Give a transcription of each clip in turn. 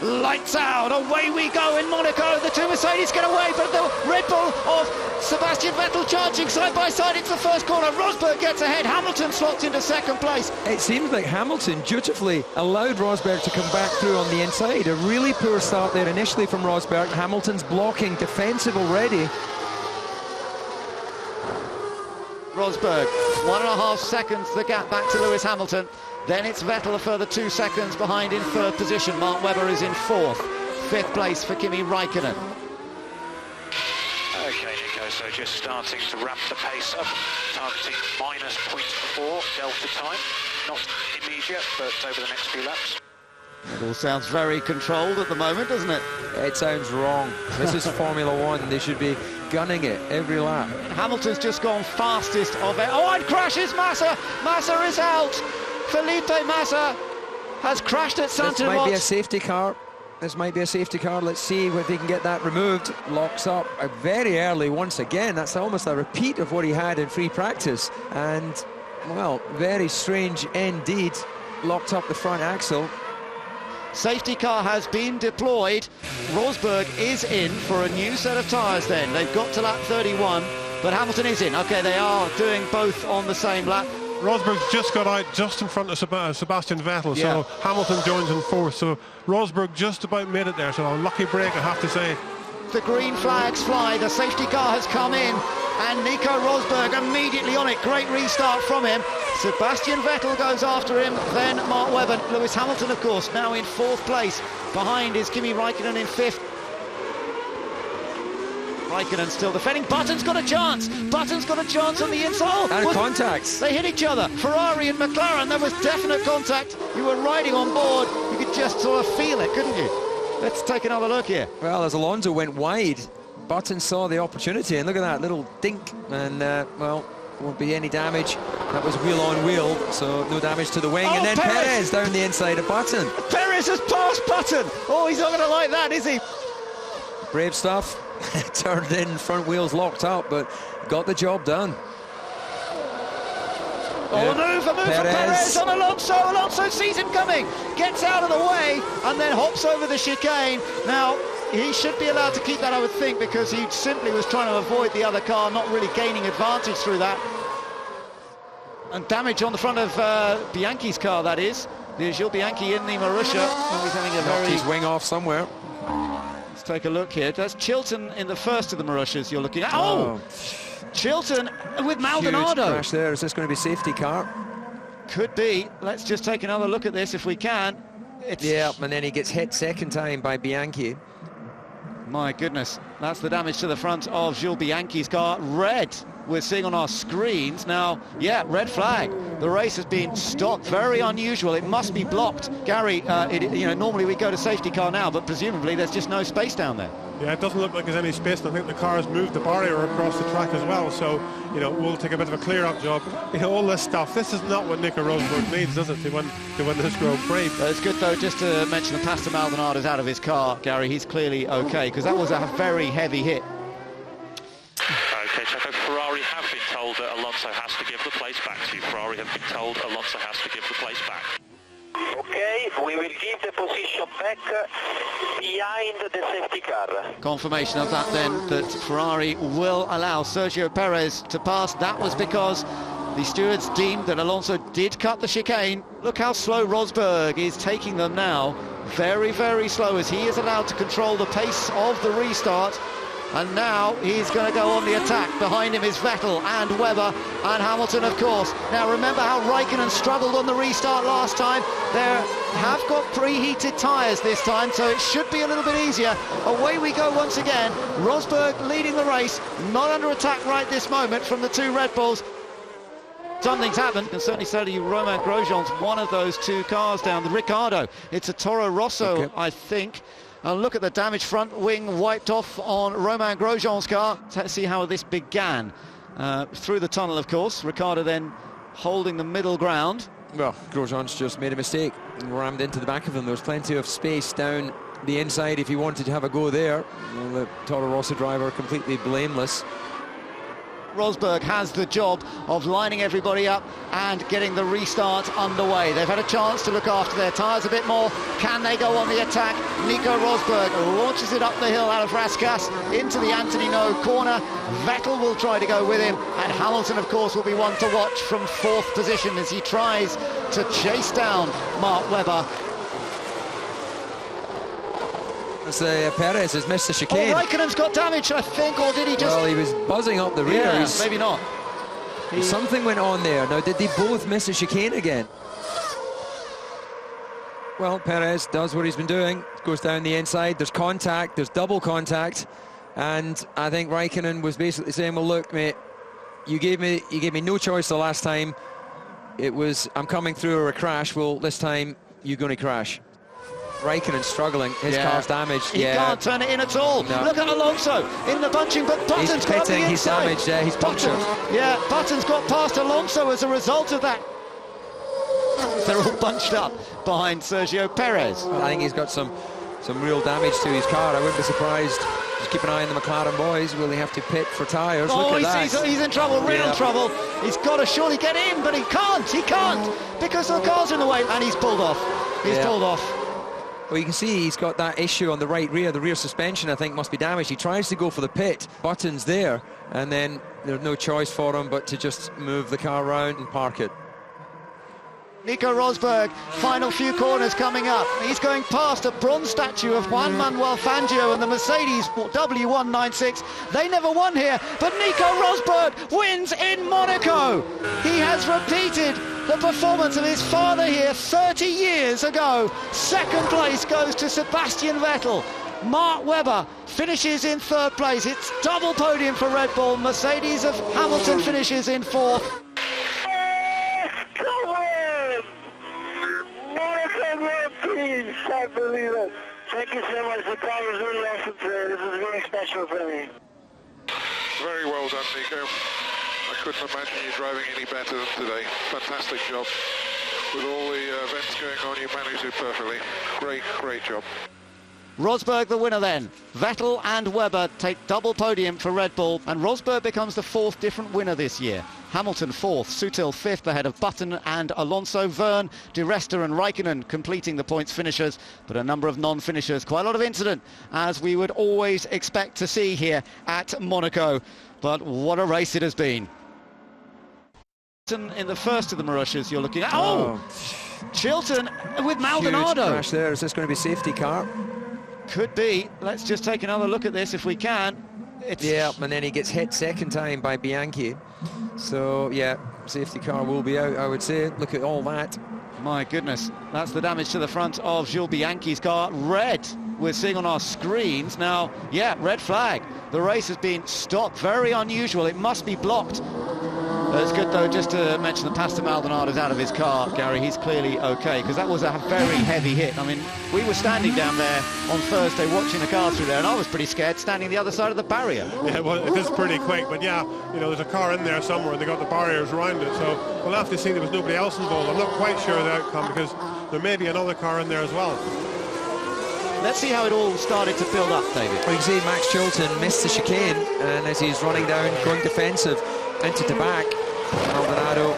Lights out, away we go in Monaco. The two Mercedes get away, but the Red Bull of Sebastian Vettel charging side by side into the first corner. Rosberg gets ahead, Hamilton slots into second place. It seems like Hamilton dutifully allowed Rosberg to come back through on the inside. A really poor start there initially from Rosberg. Hamilton's blocking, defensive already. Rosberg, 1.5 seconds the gap back to Lewis Hamilton. Then it's Vettel a further 2 seconds behind in third position. Mark Webber is in fourth. Fifth place for Kimi Räikkönen. Okay, Nico, so just starting to ramp the pace up, targeting minus 0.4 delta time. Not immediate, but over the next few laps. It all sounds very controlled at the moment, doesn't it? It sounds wrong. This is Formula One. They should be gunning it every lap. Hamilton's just gone fastest of it. Oh, and crashes Massa! Massa is out! Felipe Massa has crashed at Santa. This might be a safety car. This might be a safety car. Let's see if he can get that removed. Locks up very early once again. That's almost a repeat of what he had in free practice. And, well, very strange indeed. Locked up the front axle. Safety car has been deployed. Rosberg is in for a new set of tyres then. They've got to lap 31, but Hamilton is in. Okay, they are doing both on the same lap. Rosberg's just got out just in front of Sebastian Vettel, so Hamilton joins in fourth. So Rosberg just about made it there, so a lucky break, I have to say. The green flags fly, the safety car has come in, and Nico Rosberg immediately on it. Great restart from him. Sebastian Vettel goes after him, then Mark Webber. Lewis Hamilton, of course, now in fourth place. Behind is Kimi Räikkönen in fifth. Räikkönen still defending. Button's got a chance. Button's got a chance on the inside. And contacts. They hit each other. Ferrari and McLaren, there was definite contact. You were riding on board. You could just sort of feel it, couldn't you? Let's take another look here. Well, as Alonso went wide, Button saw the opportunity, and look at that little dink, and well, won't be any damage. That was wheel on wheel, so no damage to the wing. And then Perez down the inside of Button. Perez has passed Button. Oh, he's not going to like that, is he? Brave stuff. Turned in, front wheels locked up, but got the job done. Oh, a move for Perez on Alonso. Alonso sees him coming, gets out of the way, and then hops over the chicane. Now, he should be allowed to keep that, I would think, because he simply was trying to avoid the other car, not really gaining advantage through that. And damage on the front of Bianchi's car, that is. There's Gilles Bianchi in the Marussia. Oh, he's having a knocked his wing off somewhere. Let's take a look here. That's Chilton in the first of the Marussias you're looking at. Oh! Chilton with Maldonado. Huge crash there. Is this going to be safety car? Could be. Let's just take another look at this if we can. Yeah, and then he gets hit second time by Bianchi. My goodness, that's the damage to the front of Gilles Bianchi's car. Red, we're seeing on our screens now. Yeah, red flag. The race has been stopped. Very unusual. It must be blocked. Gary, normally we go to safety car now, but presumably there's just no space down there. Yeah, it doesn't look like there's any space, and I think the car has moved the barrier across the track as well, so, we'll take a bit of a clear-up job. All this stuff, this is not what Nico Rosberg needs, does it, to win this Grand Prix? It's good, though, just to mention that Pastor Maldonado's out of his car, Gary. He's clearly okay, because that was a very heavy hit. Okay, Checo, Ferrari have been told that Alonso has to give the place back to you. Ferrari have been told Alonso has to give the place back. Okay, we will give the position back behind the safety car. Confirmation of that then, that Ferrari will allow Sergio Perez to pass. That was because the stewards deemed that Alonso did cut the chicane. Look how slow Rosberg is taking them now. Very, very slow, as he is allowed to control the pace of the restart. And now he's going to go on the attack. Behind him is Vettel and Webber and Hamilton, of course. Now remember how Räikkönen struggled on the restart last time. They have got preheated tyres this time, so it should be a little bit easier. Away we go once again. Rosberg leading the race, not under attack right this moment from the two Red Bulls. Something's happened, can certainly say to you, Romain Grosjean's one of those two cars down. The Ricciardo, it's a Toro Rosso, I think. And look at the damaged front wing wiped off on Romain Grosjean's car. Let's see how this began. Through the tunnel, of course. Ricciardo then holding the middle ground. Well, Grosjean's just made a mistake and rammed into the back of him. There was plenty of space down the inside if he wanted to have a go there. Well, the Toro Rosso driver completely blameless. Rosberg has the job of lining everybody up and getting the restart underway. They've had a chance to look after their tyres a bit more. Can they go on the attack? Nico Rosberg launches it up the hill out of Raskas into the Anthony No corner. Vettel will try to go with him, and Hamilton, of course, will be one to watch from 4th position as he tries to chase down Mark Webber. Perez has missed the chicane. Oh, Raikkonen's got damage, I think, or did he just... Well, he was buzzing up the rear. Yeah, maybe not. Something went on there. Now, did they both miss the chicane again? Well, Perez does what he's been doing. Goes down the inside. There's contact. There's double contact. And I think Raikkonen was basically saying, well, look, mate, you gave me no choice the last time. It was, I'm coming through or a crash. Well, this time, you're going to crash. Raikkonen struggling, his car's damaged. He can't turn it in at all. No. Look at Alonso in the bunching, but Button's got the inside. He's damaged, he's punctured. Button's got past Alonso as a result of that. They're all bunched up behind Sergio Perez. I think he's got some real damage to his car. I wouldn't be surprised. Just keep an eye on the McLaren boys. Will they have to pit for tyres? Oh, he's in trouble, real trouble. He's got to surely get in, but he can't, because the car's in the way, and he's pulled off. He's pulled off. Well, you can see he's got that issue on the right rear. The rear suspension, I think, must be damaged. He tries to go for the pit. Button's there, and then there's no choice for him but to just move the car around and park it. Nico Rosberg, final few corners coming up. He's going past a bronze statue of Juan Manuel Fangio and the Mercedes W196. They never won here, but Nico Rosberg wins in Monaco. He has repeated the performance of his father here 30 years ago. Second place goes to Sebastian Vettel. Mark Webber finishes in 3rd place. It's double podium for Red Bull. Mercedes of Hamilton finishes in 4th. Can't believe it. Thank you so much. The car was really awesome today. This is very special for me. Very well done, Nico. I couldn't imagine you driving any better than today. Fantastic job. With all the events going on, you managed it perfectly. Great job. Rosberg the winner then. Vettel and Webber take double podium for Red Bull, and Rosberg becomes the 4th different winner this year. Hamilton 4th, Sutil 5th ahead of Button and Alonso. Verne, Di Resta and Raikkonen completing the points finishers, but a number of non-finishers. Quite a lot of incident, as we would always expect to see here at Monaco. But what a race it has been. In the first of the Marussias you're looking at. Oh! Chilton with Maldonado. Huge crash there. Is this going to be safety car? Could be. Let's just take another look at this if we can. Yeah, and then he gets hit second time by Bianchi. So, yeah, safety car will be out, I would say. Look at all that. My goodness, that's the damage to the front of Jules Bianchi's car. Red, we're seeing on our screens. Now, yeah, red flag. The race has been stopped. Very unusual. It must be blocked. It's good, though, just to mention that Pastor Maldonado's out of his car, Gary. He's clearly OK, because that was a very heavy hit. I mean, we were standing down there on Thursday watching the car through there, and I was pretty scared standing the other side of the barrier. Yeah, well, it is pretty quick, but yeah, you know, there's a car in there somewhere, and they got the barriers around it, so we'll have to see. There was nobody else involved. I'm not quite sure of the outcome, because there may be another car in there as well. Let's see how it all started to build up, David. Well, you can see Max Chilton missed the chicane, and as he's running down, going defensive into the back, Maldonado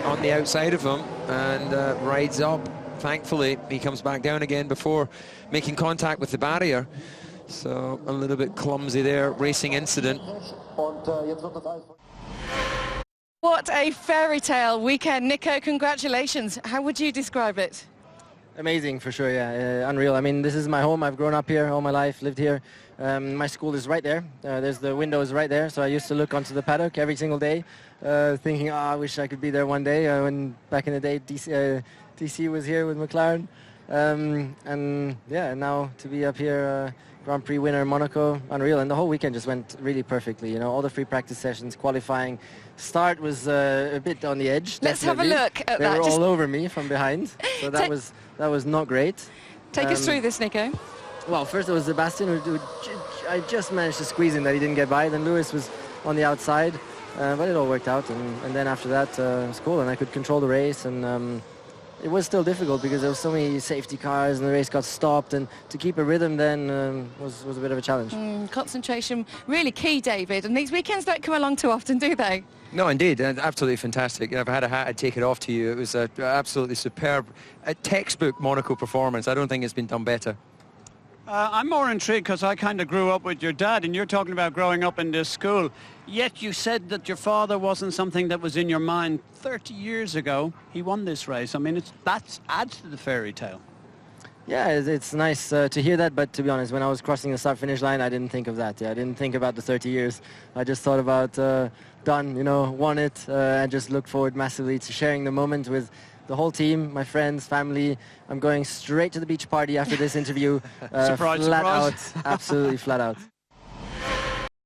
on the outside of him and rides up. Thankfully, he comes back down again before making contact with the barrier. So a little bit clumsy there, racing incident. What a fairy tale weekend. Nico, congratulations. How would you describe it? Amazing, for sure, yeah. Unreal. I mean, this is my home. I've grown up here all my life, lived here. My school is right there. There's the windows right there, so I used to look onto the paddock every single day, thinking, I wish I could be there one day. When back in the day, TC was here with McLaren. And yeah, now to be up here, Grand Prix winner Monaco, unreal. And the whole weekend just went really perfectly. You know, all the free practice sessions, qualifying. Start was a bit on the edge. Let's definitely have a look at they that. They were all over me from behind, so that was not great. Take us through this, Nico. Well, first it was Sebastian who I just managed to squeeze in that he didn't get by. Then Lewis was on the outside, but it all worked out. And then after that, it was cool, and I could control the race. And it was still difficult because there were so many safety cars and the race got stopped, and to keep a rhythm then was a bit of a challenge. Concentration really key, David, and these weekends don't come along too often, do they? No, indeed, absolutely fantastic. If I had a hat, I'd take it off to you. It was an absolutely superb, textbook Monaco performance. I don't think it's been done better. I'm more intrigued because I kind of grew up with your dad, and you're talking about growing up in this school. Yet you said that your father wasn't something that was in your mind 30 years ago. He won this race. I mean, that adds to the fairy tale. Yeah, it's nice to hear that, but to be honest, when I was crossing the start-finish line, I didn't think of that. I didn't think about the 30 years. I just thought about done, you know, won it, and just looked forward massively to sharing the moment with the whole team, my friends, family. I'm going straight to the beach party after this interview. Surprise, flat surprise. out, absolutely flat out.